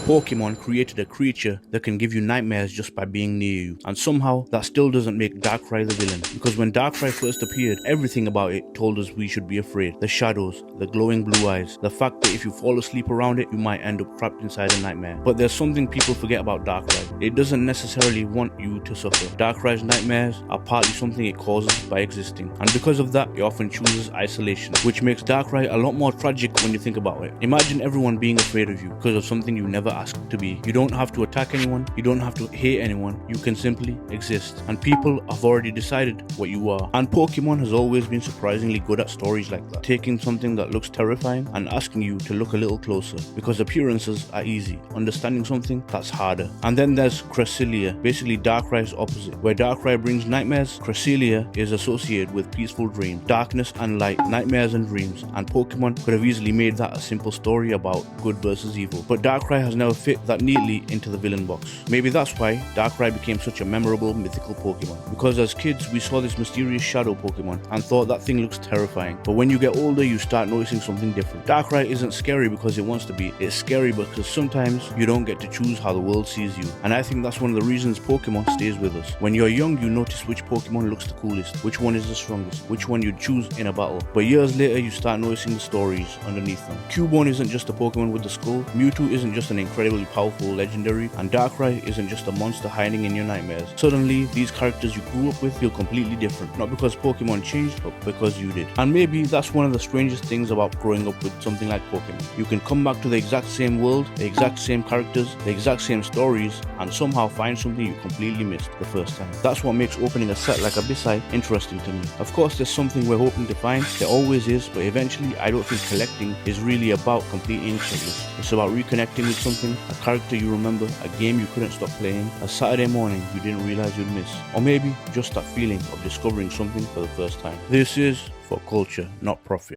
Pokemon created a creature that can give you nightmares just by being near you, and somehow that still doesn't make Darkrai the villain, because when Darkrai first appeared, everything about it told us we should be afraid. The shadows, the glowing blue eyes, the fact that if you fall asleep around it, you might end up trapped inside a nightmare. But there's something people forget about Darkrai. It doesn't necessarily want you to suffer. Darkrai's nightmares are partly something it causes by existing, and because of that, it often chooses isolation, which makes Darkrai a lot more tragic when you think about it. Imagine everyone being afraid of you because of something you never asked to be. You don't have to attack anyone, you don't have to hate anyone, you can simply exist, and people have already decided what you are. And Pokemon has always been surprisingly good at stories like that, taking something that looks terrifying and asking you to look a little closer, because appearances are easy, understanding something that's harder. And then there's Cresselia, basically Darkrai's opposite. Where Darkrai brings nightmares, Cresselia is associated with peaceful dreams, darkness and light, nightmares and dreams, and Pokemon could have easily made that a simple story about good versus evil. But Darkrai has never fit that neatly into the villain box. Maybe that's why Darkrai became such a memorable mythical Pokemon, because as kids we saw this mysterious shadow Pokemon and thought that thing looks terrifying, but when you get older you start noticing something different. Darkrai isn't scary because it wants to be, it's scary because sometimes you don't get to choose how the world sees you, and I think that's one of the reasons Pokemon stays with us. When you're young you notice which Pokemon looks the coolest, which one is the strongest, which one you'd choose in a battle, but years later you start noticing the stories underneath them. Cubone isn't just a Pokemon with the skull, Mewtwo isn't just an incredibly powerful legendary, and Darkrai isn't just a monster hiding in your nightmares. Suddenly, these characters you grew up with feel completely different, not because Pokemon changed, but because you did. And maybe that's one of the strangest things about growing up with something like Pokemon. You can come back to the exact same world, the exact same characters, the exact same stories, and somehow find something you completely missed the first time. That's what makes opening a set like Abyss Eye interesting to me. Of course, there's something we're hoping to find, there always is, but eventually I don't think collecting is really about completing a checklist. It's about reconnecting with something, a character you remember, a game you couldn't stop playing, a Saturday morning you didn't realize you'd miss, or maybe just that feeling of discovering something for the first time. This is for culture, not profit.